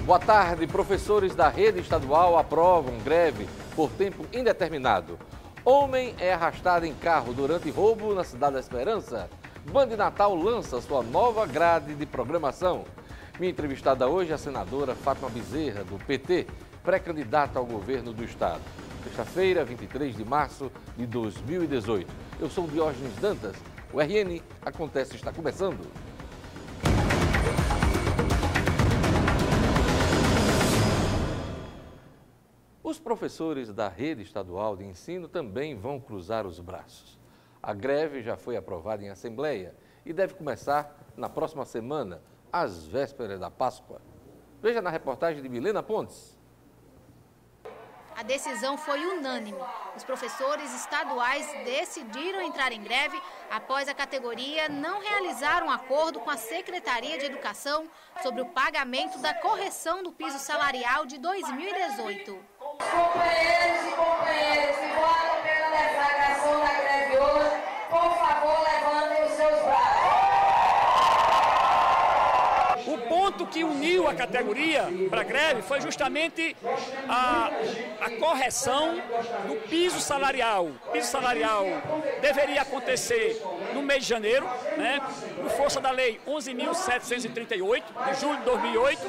Boa tarde. Professores da rede estadual aprovam greve por tempo indeterminado. Homem é arrastado em carro durante roubo na Cidade da Esperança. Band Natal lança sua nova grade de programação. Minha entrevistada hoje é a senadora Fátima Bezerra, do PT, pré-candidata ao governo do estado. Sexta-feira, 23 de março de 2018. Eu sou Diógenes Dantas. O RN Acontece está começando. Os professores da rede estadual de ensino também vão cruzar os braços. A greve já foi aprovada em assembleia e deve começar na próxima semana, às vésperas da Páscoa. Veja na reportagem de Milena Pontes. A decisão foi unânime. Os professores estaduais decidiram entrar em greve após a categoria não realizar um acordo com a Secretaria de Educação sobre o pagamento da correção do piso salarial de 2018. Companheiros e companheiras que votam pela deflagração da greve hoje, por favor, levantem os seus braços. O ponto que uniu a categoria para a greve foi justamente a correção do piso salarial. O piso salarial deveria acontecer no mês de janeiro, por força da Lei 11.738, de julho de 2008.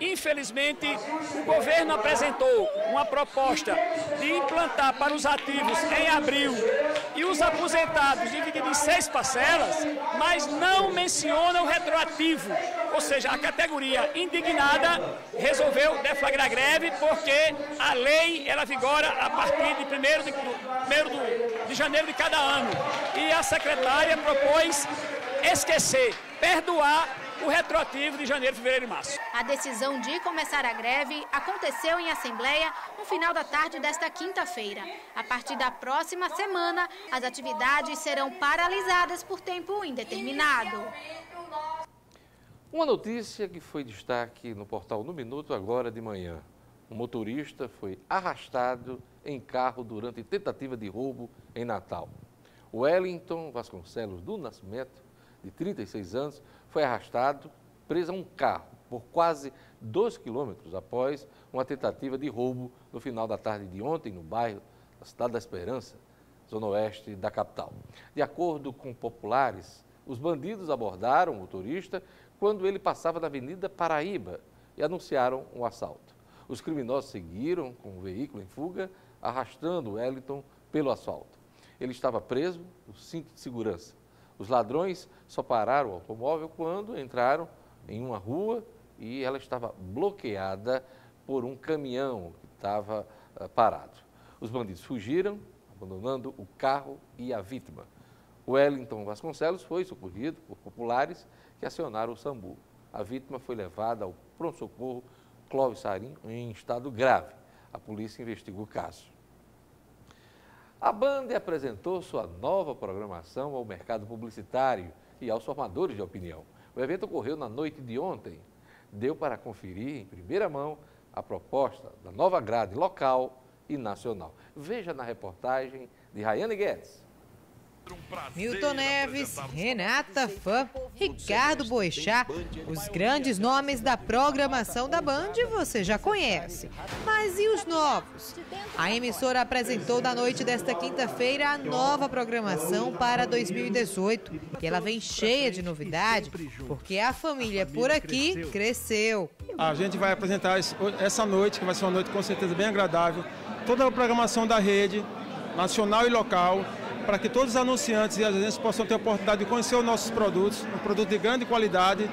Infelizmente, o governo apresentou uma proposta de implantar para os ativos em abril e os aposentados dividido em 6 parcelas, mas não menciona o retroativo. Ou seja, a categoria indignada resolveu deflagrar greve porque a lei ela vigora a partir de 1º de janeiro de cada ano. E a secretária propôs esquecer, perdoar o retroativo de janeiro, fevereiro e março. A decisão de começar a greve aconteceu em assembleia no final da tarde desta quinta-feira. A partir da próxima semana, as atividades serão paralisadas por tempo indeterminado. Uma notícia que foi destaque no portal No Minuto agora de manhã. Um motorista foi arrastado em carro durante tentativa de roubo em Natal. Wellington Vasconcelos do Nascimento, de 36 anos, foi arrastado, preso a um carro por quase 2 quilômetros após uma tentativa de roubo no final da tarde de ontem no bairro da Cidade da Esperança, zona oeste da capital. De acordo com populares, os bandidos abordaram o motorista quando ele passava na Avenida Paraíba e anunciaram um assalto. Os criminosos seguiram com o veículo em fuga, arrastando Wellington pelo asfalto. Ele estava preso no cinto de segurança. Os ladrões só pararam o automóvel quando entraram em uma rua e ela estava bloqueada por um caminhão que estava parado. Os bandidos fugiram, abandonando o carro e a vítima. Wellington Vasconcelos foi socorrido por populares que acionaram o SAMU. A vítima foi levada ao pronto-socorro Clóvis Sarim em estado grave. A polícia investiga o caso. A Band apresentou sua nova programação ao mercado publicitário e aos formadores de opinião. O evento ocorreu na noite de ontem. Deu para conferir em primeira mão a proposta da nova grade local e nacional. Veja na reportagem de Rayane Guedes. Milton Neves, Renata Fã, Ricardo Boechat, os grandes nomes da programação da Band você já conhece. Mas e os novos? A emissora apresentou na noite desta quinta-feira a nova programação para 2018. E ela vem cheia de novidade, porque a família por aqui cresceu. A gente vai apresentar essa noite, que vai ser uma noite com certeza bem agradável, toda a programação da rede, nacional e local, para que todos os anunciantes e as agências possam ter a oportunidade de conhecer os nossos produtos, um produto de grande qualidade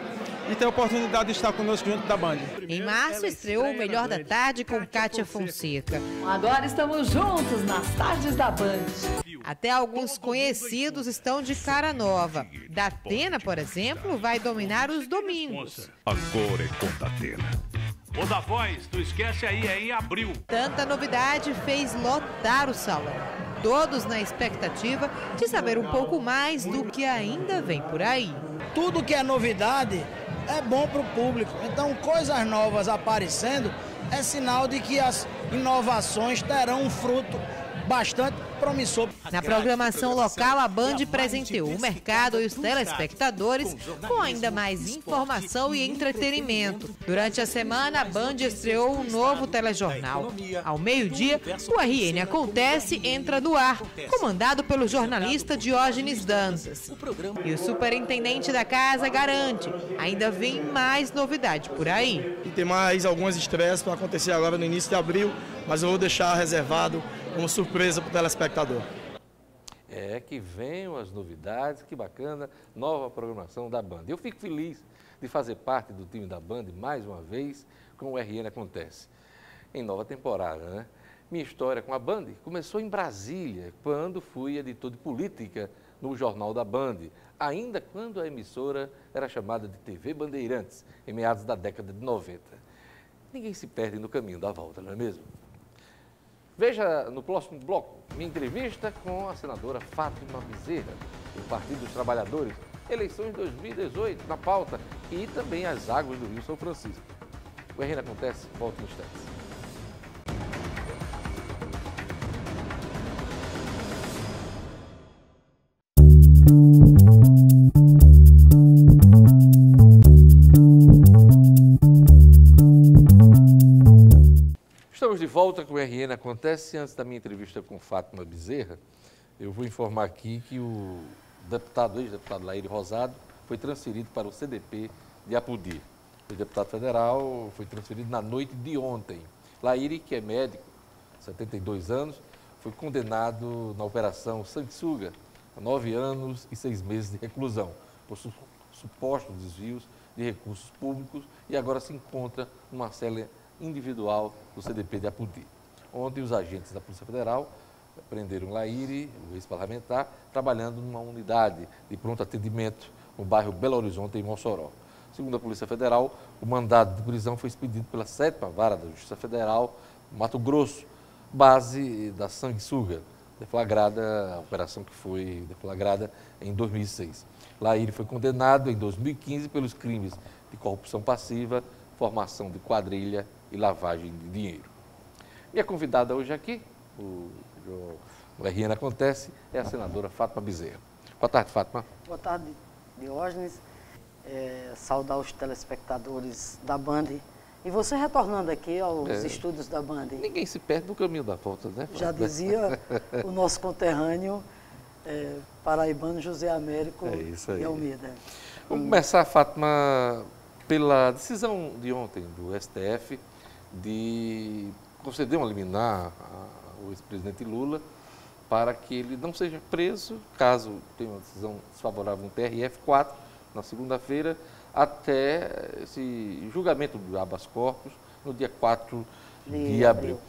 e ter a oportunidade de estar conosco junto da Band. Em março estreou o Melhor da Tarde com Kátia Fonseca. Agora estamos juntos nas tardes da Band. Até alguns conhecidos estão de cara nova. Datena, por exemplo, vai dominar os domingos. Agora é com Datena. O da Voz, tu esquece aí, é em abril. Tanta novidade fez lotar o salão. Todos na expectativa de saber um pouco mais do que ainda vem por aí. Tudo que é novidade é bom para o público. Então, coisas novas aparecendo é sinal de que as inovações terão um fruto bastante promissor. Na programação local, a Band presenteou o mercado e os telespectadores com ainda mais informação e entretenimento. Durante a semana, a Band estreou um novo telejornal. Ao meio-dia, o RN Acontece entra no ar, comandado pelo jornalista Diógenes Dantas. E o superintendente da casa garante, ainda vem mais novidade por aí. E tem mais algumas estreias para acontecer agora no início de abril, mas eu vou deixar reservado como surpresa para o telespectador. É, que venham as novidades, que bacana, nova programação da Band. Eu fico feliz de fazer parte do time da Band mais uma vez com o RN Acontece. Em nova temporada, né? Minha história com a Band começou em Brasília, quando fui editor de política no Jornal da Band, ainda quando a emissora era chamada de TV Bandeirantes, em meados da década de 90. Ninguém se perde no caminho da volta, não é mesmo? Veja no próximo bloco minha entrevista com a senadora Fátima Bezerra, do Partido dos Trabalhadores, eleições 2018 na pauta e também as águas do Rio São Francisco. O RN Acontece, volta em instantes. Estamos de volta com o RN Acontece. Antes da minha entrevista com Fátima Bezerra, eu vou informar aqui que o ex-deputado Laíri Rosado foi transferido para o CDP de Apodi. O deputado federal foi transferido na noite de ontem. Laíri, que é médico, 72 anos, foi condenado na Operação Sanguessuga a 9 anos e 6 meses de reclusão por supostos desvios de recursos públicos e agora se encontra numa cela individual do CDP de Apodi. Ontem, os agentes da Polícia Federal prenderam Laíri, o ex-parlamentar, trabalhando numa unidade de pronto atendimento no bairro Belo Horizonte, em Mossoró. Segundo a Polícia Federal, o mandado de prisão foi expedido pela 7ª Vara da Justiça Federal, Mato Grosso, base da Sanguessuga, a operação que foi deflagrada em 2006. Laíri foi condenado em 2015 pelos crimes de corrupção passiva, formação de quadrilha e lavagem de dinheiro. Minha convidada hoje aqui, o RN Acontece, é a senadora Fátima Bezerra. Boa tarde, Fátima. Boa tarde, Diógenes. Saudar os telespectadores da Band. E você retornando aqui aos estúdios da Band. Ninguém se perde no caminho da volta, né? Fátima? Já dizia o nosso conterrâneo paraibano José Américo e Almeida. Vamos começar, Fátima, pela decisão de ontem do STF de conceder uma liminar ao ex-presidente Lula para que ele não seja preso, caso tenha uma decisão desfavorável no TRF4, na segunda-feira, até esse julgamento do habeas corpus no dia 4 de abril.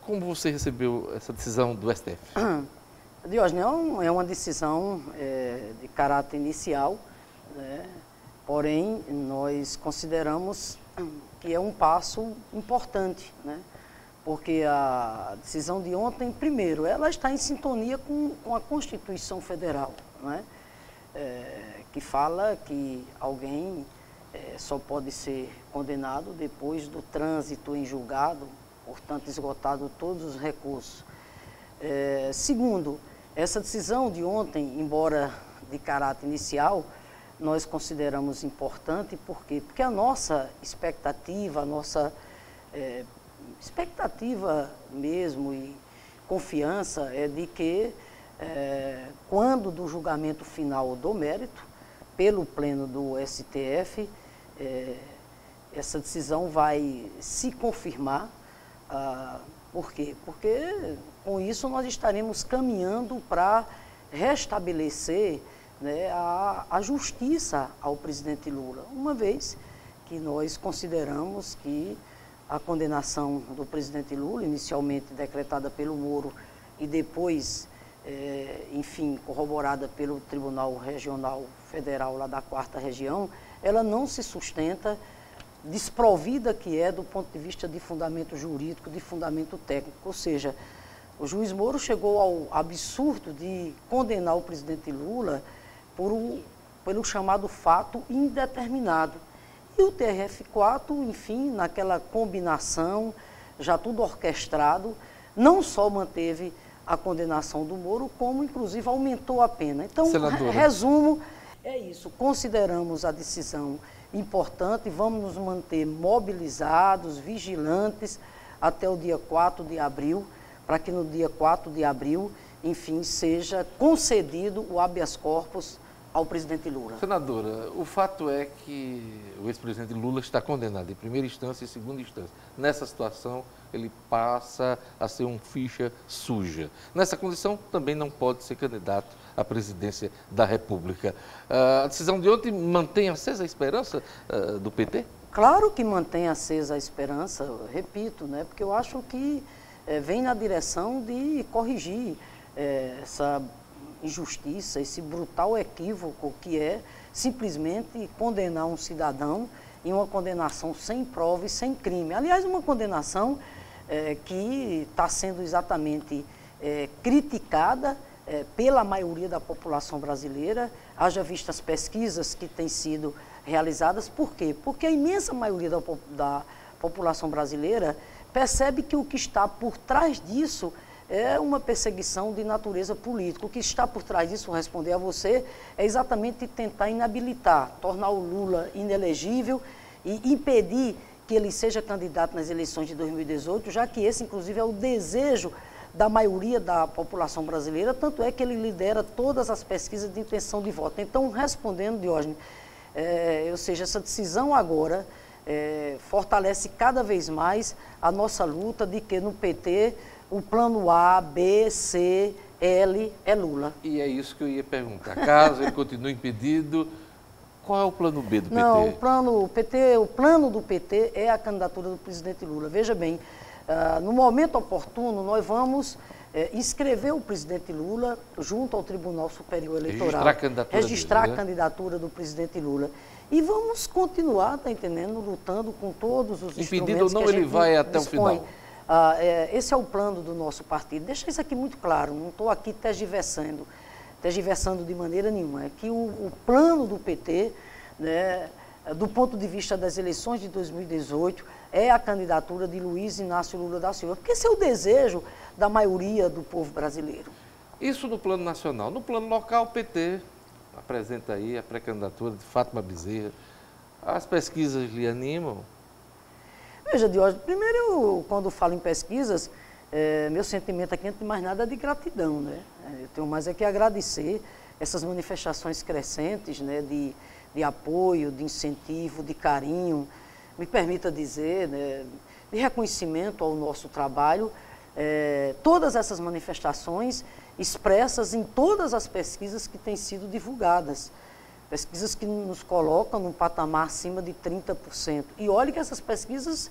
Como você recebeu essa decisão do STF? Diógenes, é uma decisão de caráter inicial, né? Porém, nós consideramos que é um passo importante, né? Porque a decisão de ontem, primeiro, ela está em sintonia com a Constituição Federal, né? Que fala que alguém só pode ser condenado depois do trânsito em julgado, portanto, esgotado todos os recursos. Segundo, essa decisão de ontem, embora de caráter inicial, nós consideramos importante, por quê? Porque a nossa expectativa, expectativa mesmo e confiança é de que, quando do julgamento final do mérito, pelo pleno do STF, essa decisão vai se confirmar. Por quê? Porque com isso nós estaremos caminhando para restabelecer, né, a justiça ao presidente Lula, uma vez que nós consideramos que a condenação do presidente Lula, inicialmente decretada pelo Moro e depois, enfim, corroborada pelo Tribunal Regional Federal lá da 4ª Região, ela não se sustenta, desprovida que é do ponto de vista de fundamento jurídico, de fundamento técnico. Ou seja, o juiz Moro chegou ao absurdo de condenar o presidente Lula pelo chamado fato indeterminado. E o TRF4, enfim, naquela combinação, já tudo orquestrado, não só manteve a condenação do Moro, como inclusive aumentou a pena. Então, Senadora, resumo, é isso. Consideramos a decisão importante, vamos nos manter mobilizados, vigilantes, até o dia 4 de abril, para que no dia 4 de abril, enfim, seja concedido o habeas corpus ao presidente Lula. Senadora, o fato é que o ex-presidente Lula está condenado em primeira instância e segunda instância. Nessa situação, ele passa a ser um ficha suja. Nessa condição, também não pode ser candidato à presidência da República. A decisão de ontem mantém acesa a esperança do PT? Claro que mantém acesa a esperança, repito, né? Porque eu acho que vem na direção de corrigir essa injustiça, esse brutal equívoco que é simplesmente condenar um cidadão em uma condenação sem prova e sem crime. Aliás, uma condenação que está sendo exatamente criticada pela maioria da população brasileira, haja vista as pesquisas que têm sido realizadas. Por quê? Porque a imensa maioria da população brasileira percebe que o que está por trás disso é uma perseguição de natureza política. O que está por trás disso, vou responder a você, é exatamente tentar inabilitar, tornar o Lula inelegível e impedir que ele seja candidato nas eleições de 2018, já que esse, inclusive, é o desejo da maioria da população brasileira, tanto é que ele lidera todas as pesquisas de intenção de voto. Então, respondendo, Diógenes, ou seja, essa decisão agora fortalece cada vez mais a nossa luta de que no PT o plano A, B, C, L é Lula. E é isso que eu ia perguntar. Caso ele continue impedido, qual é o plano B do PT? Não, o plano do PT é a candidatura do presidente Lula. Veja bem, no momento oportuno, nós vamos inscrever o presidente Lula junto ao Tribunal Superior Eleitoral. Registrar a candidatura do presidente Lula. E vamos continuar, tá entendendo, lutando com todos os instrumentos impedido ou não, ele vai até o final. Esse é o plano do nosso partido. Deixa isso aqui muito claro, não estou aqui tergiversando de maneira nenhuma. É que o plano do PT, né, do ponto de vista das eleições de 2018, é a candidatura de Luiz Inácio Lula da Silva, porque esse é o desejo da maioria do povo brasileiro. Isso no plano nacional. No plano local, o PT apresenta aí a pré-candidatura de Fátima Bezerra. As pesquisas lhe animam? Veja, Diógenes, primeiro, quando falo em pesquisas, meu sentimento aqui, antes de mais nada, é de gratidão, né? Eu tenho mais é que agradecer essas manifestações crescentes, né, de apoio, de incentivo, de carinho, me permita dizer, né, de reconhecimento ao nosso trabalho, todas essas manifestações expressas em todas as pesquisas que têm sido divulgadas. Pesquisas que nos colocam num patamar acima de 30%. E olhe que essas pesquisas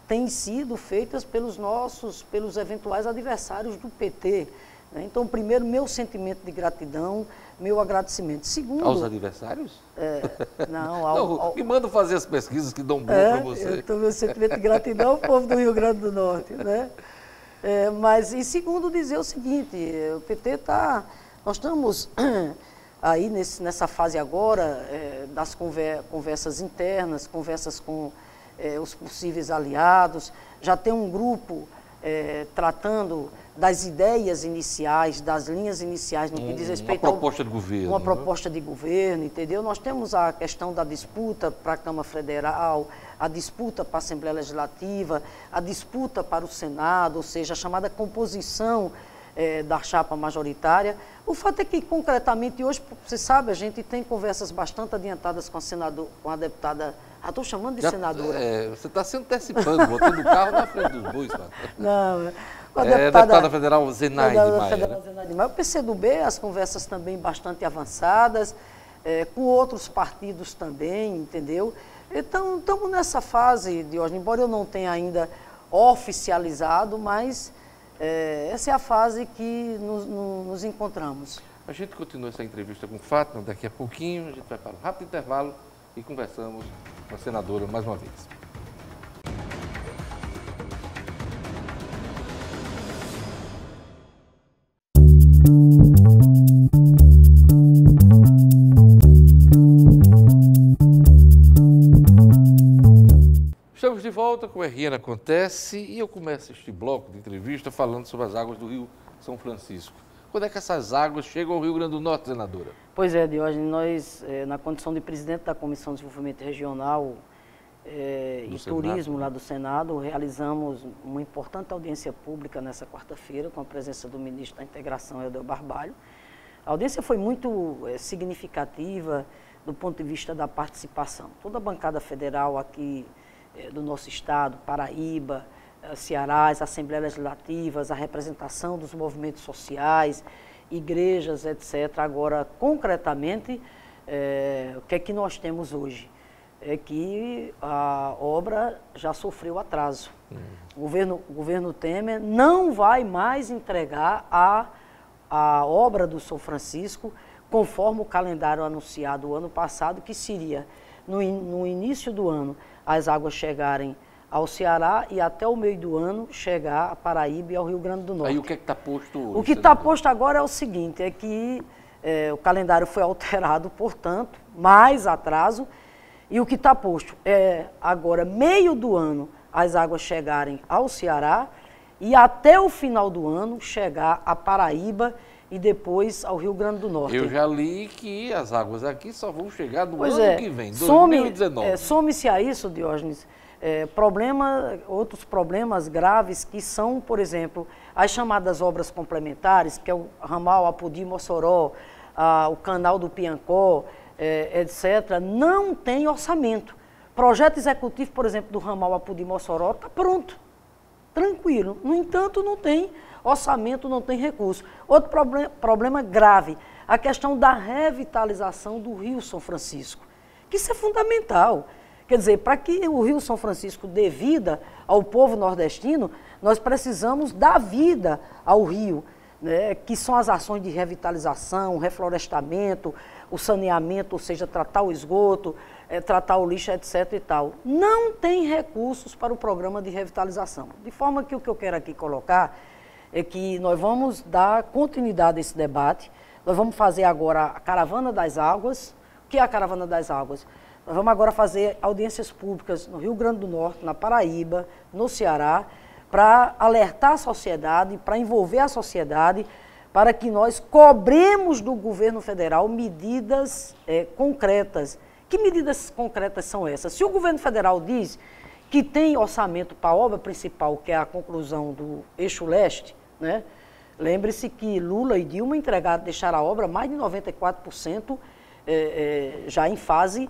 têm sido feitas pelos eventuais adversários do PT. Né? Então, primeiro, meu sentimento de gratidão, meu agradecimento. Segundo... Aos adversários? Não, me manda fazer as pesquisas que dão bom para você. Então, meu sentimento de gratidão ao povo do Rio Grande do Norte. Né? E segundo, dizer o seguinte, o PT está... Nós estamos... aí nessa fase agora das conversas internas, conversas com os possíveis aliados, já tem um grupo tratando das ideias iniciais, das linhas iniciais no que diz respeito a uma proposta de governo. Uma proposta de governo, entendeu? Nós temos a questão da disputa para a Câmara Federal, a disputa para a Assembleia Legislativa, a disputa para o Senado, ou seja, a chamada composição da chapa majoritária. O fato é que, concretamente, hoje, você sabe, a gente tem conversas bastante adiantadas com a deputada... estou chamando de senadora. Você está se antecipando, botando o carro na frente dos bois. Não, a deputada federal Zenaide Maia. O PCdoB, as conversas também bastante avançadas, com outros partidos também, entendeu? Então, estamos nessa fase, Diógenes, embora eu não tenha ainda oficializado, mas... essa é a fase que nos encontramos. A gente continua essa entrevista com Fátima, daqui a pouquinho a gente vai para um rápido intervalo e conversamos com a senadora mais uma vez. Estamos de volta com o RN Acontece e eu começo este bloco de entrevista falando sobre as águas do rio São Francisco. Quando é que essas águas chegam ao Rio Grande do Norte, senadora? Pois é, Diógenes, nós, na condição de presidente da Comissão de Desenvolvimento Regional e Turismo lá do Senado, realizamos uma importante audiência pública nessa quarta-feira, com a presença do ministro da Integração, Helder Barbalho. A audiência foi muito significativa do ponto de vista da participação. Toda a bancada federal aqui do nosso estado, Paraíba, Ceará, as Assembleias Legislativas, a representação dos movimentos sociais, igrejas, etc. Agora, concretamente, o que é que nós temos hoje? É que a obra já sofreu atraso. O governo Temer não vai mais entregar a obra do São Francisco conforme o calendário anunciado o ano passado, que seria no início do ano as águas chegarem ao Ceará e até o meio do ano chegar a Paraíba e ao Rio Grande do Norte. Aí o que é que está posto hoje? O que está posto agora é o seguinte, é que o calendário foi alterado, portanto, mais atraso, e o que está posto é agora, meio do ano, as águas chegarem ao Ceará e até o final do ano chegar a Paraíba e depois ao Rio Grande do Norte. Eu já li que as águas aqui só vão chegar no ano que vem, 2019. Some-se a isso, Diógenes, outros problemas graves que são, por exemplo, as chamadas obras complementares, que é o ramal Apodi-Mossoró, o canal do Piancó, etc., não tem orçamento. Projeto executivo, por exemplo, do ramal Apodi-Mossoró está pronto, tranquilo. No entanto, não tem orçamento, não tem recurso. Outro problema grave, a questão da revitalização do Rio São Francisco, que isso é fundamental. Quer dizer, para que o Rio São Francisco dê vida ao povo nordestino, nós precisamos dar vida ao rio, né, que são as ações de revitalização, reflorestamento, o saneamento, ou seja, tratar o esgoto, tratar o lixo, etc. e tal. Não tem recursos para o programa de revitalização. De forma que o que eu quero aqui colocar é que nós vamos dar continuidade a esse debate. Nós vamos fazer agora a Caravana das Águas. O que é a Caravana das Águas? Nós vamos agora fazer audiências públicas no Rio Grande do Norte, na Paraíba, no Ceará, para alertar a sociedade, para envolver a sociedade, para que nós cobremos do governo federal medidas concretas. Que medidas concretas são essas? Se o governo federal diz que tem orçamento para a obra principal, que é a conclusão do Eixo Leste, né? Lembre-se que Lula e Dilma deixaram a obra mais de 94% já em fase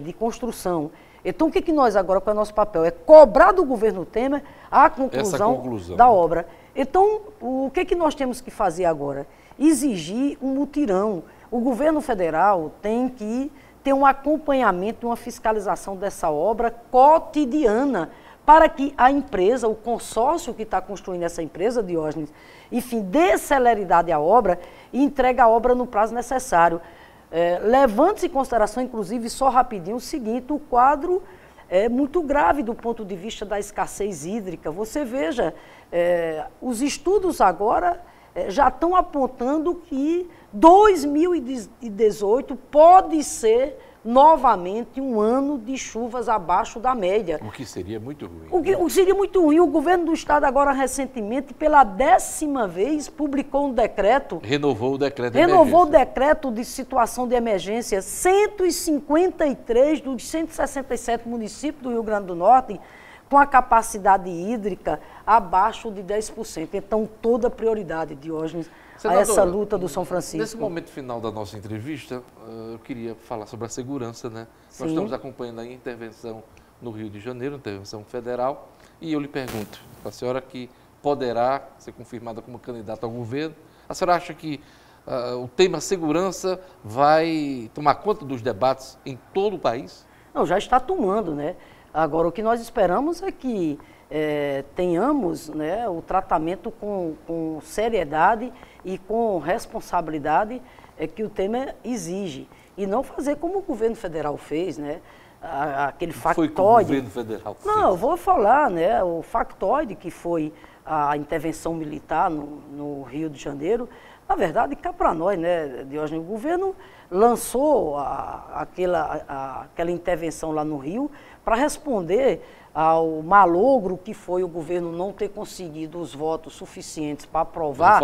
de construção. Então, o que nós agora, qual é o nosso papel? É cobrar do governo Temer a conclusão da obra. Então, o que nós temos que fazer agora? Exigir um mutirão. O governo federal tem que ter um acompanhamento, uma fiscalização dessa obra cotidiana, para que a empresa, o consórcio que está construindo essa empresa, Diógenes, enfim, dê celeridade à obra e entregue a obra no prazo necessário. Levando-se em consideração, inclusive, só rapidinho, o seguinte, o quadro é muito grave do ponto de vista da escassez hídrica. Você veja, os estudos agora já estão apontando que 2018 pode ser novamente um ano de chuvas abaixo da média. O que seria muito ruim. O que seria muito ruim. O governo do estado agora, recentemente, pela 10ª vez, publicou um decreto. Renovou o decreto de emergência. Renovou o decreto de situação de emergência. 153 dos 167 municípios do Rio Grande do Norte com a capacidade hídrica abaixo de 10%. Então, toda a prioridade, Diógenes, a essa luta do São Francisco. Nesse momento final da nossa entrevista, eu queria falar sobre a segurança, né? Sim. Nós estamos acompanhando a intervenção no Rio de Janeiro, intervenção federal, e eu lhe pergunto, a senhora que poderá ser confirmada como candidata ao governo, a senhora acha que o tema segurança vai tomar conta dos debates em todo o país? Não, já está tomando, né? Agora, o que nós esperamos é que tenhamos, né, o tratamento com seriedade e com responsabilidade que o Temer exige. E não fazer como o governo federal fez, né? Aquele factoide. Foi como o governo federal fez. Não, eu vou falar, né? O factoide que foi a intervenção militar no Rio de Janeiro, Na verdade, cá para nós, né, Diógenes, o governo lançou aquela intervenção lá no Rio para responder ao malogro que foi o governo não ter conseguido os votos suficientes para aprovar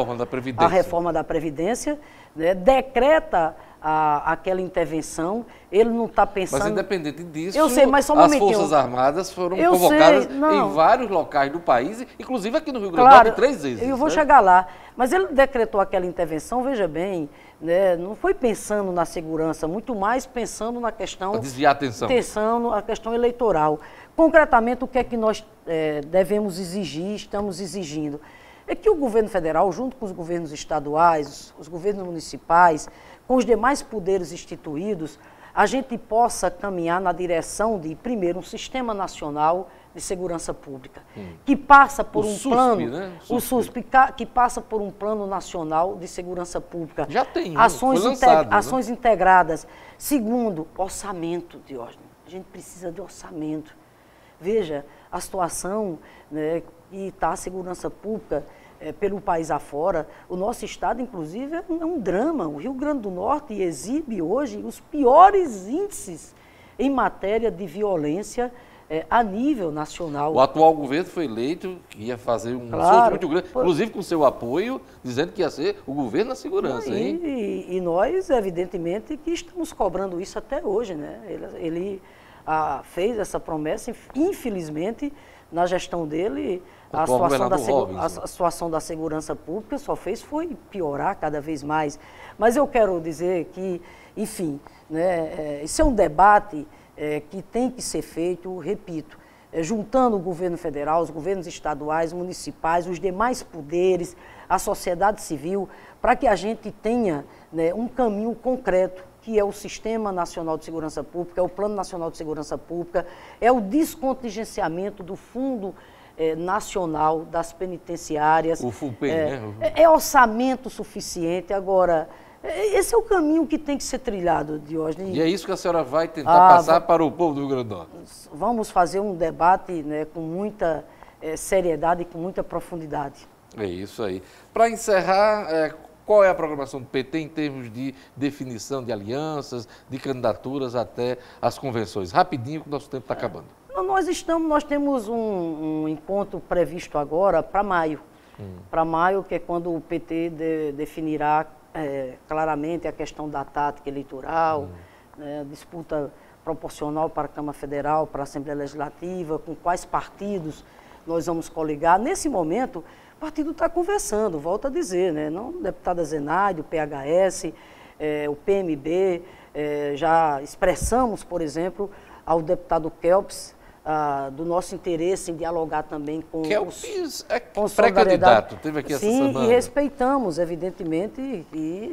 a reforma da Previdência, né, decreta aquela intervenção, ele não está pensando... Mas independente disso, eu sei, mas só um as Forças Armadas foram convocadas em vários locais do país, inclusive aqui no Rio Grande do Norte, 3 vezes. Eu vou chegar lá, mas ele decretou aquela intervenção, veja bem, né, não foi pensando na segurança, muito mais pensando na questão... Para desviar a atenção. Pensando a questão eleitoral. Concretamente, o que é que nós devemos exigir, estamos exigindo? É que o governo federal, junto com os governos estaduais, os governos municipais, com os demais poderes instituídos, a gente possa caminhar na direção de, primeiro, um sistema nacional de segurança pública, que passa por plano, né? O SUSP, que passa por um plano nacional de segurança pública. Já tem, ações, foi lançado, ações integradas. Segundo, orçamento, Diógenes. A gente precisa de orçamento. Veja, a situação, né, que está a segurança pública pelo país afora, o nosso estado, inclusive, é um drama. O Rio Grande do Norte exibe hoje os piores índices em matéria de violência a nível nacional. O atual governo foi eleito, que ia fazer um esforço muito grande, inclusive com seu apoio, dizendo que ia ser o governo da segurança. E nós, evidentemente, que estamos cobrando isso até hoje, né? Ele fez essa promessa, infelizmente, na gestão dele, a situação da segurança pública só foi piorar cada vez mais. Mas eu quero dizer que, enfim, né, esse é um debate que tem que ser feito, repito, juntando o governo federal, os governos estaduais, municipais, os demais poderes, a sociedade civil, para que a gente tenha, né, um caminho concreto, que é o Sistema Nacional de Segurança Pública, é o Plano Nacional de Segurança Pública, é o descontingenciamento do Fundo Nacional das Penitenciárias. O FUPEN, né? É orçamento suficiente. Agora, esse é o caminho que tem que ser trilhado, Diógenes. E é isso que a senhora vai tentar passar para o povo do Rio Grande do Norte. Vamos fazer um debate, né, com muita seriedade e com muita profundidade. É isso aí. Para encerrar, qual é a programação do PT em termos de definição de alianças, de candidaturas até as convenções? Rapidinho, que o nosso tempo está acabando. Nós temos um encontro previsto agora para maio. Para maio, que é quando o PT definirá claramente a questão da tática eleitoral, né, disputa proporcional para a Câmara Federal, para a Assembleia Legislativa, com quais partidos nós vamos coligar. Nesse momento, o partido está conversando, volto a dizer, né? Não, o deputado Zenaide, o PHS, o PMB, já expressamos, por exemplo, ao deputado Kelps, do nosso interesse em dialogar também com Kelps pré-candidato, teve aqui essa semana. Sim, e respeitamos, evidentemente,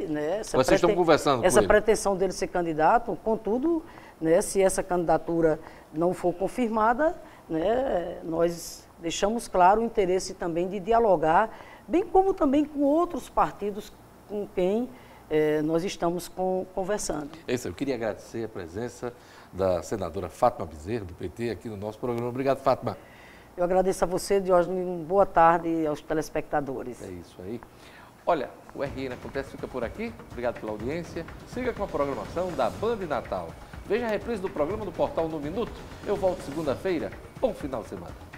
né, vocês estão conversando essa com ele. Pretensão dele ser candidato. Contudo, né, se essa candidatura não for confirmada, né, nós deixamos claro o interesse também de dialogar, bem como também com outros partidos com quem nós estamos conversando. É isso, eu queria agradecer a presença da senadora Fátima Bezerra, do PT, aqui no nosso programa. Obrigado, Fátima. Eu agradeço a você, Diógenes. Boa tarde aos telespectadores. É isso aí. Olha, o RN Acontece fica por aqui. Obrigado pela audiência. Siga com a programação da Band Natal. Veja a reprise do programa do Portal No Minuto. Eu volto segunda-feira. Bom final de semana.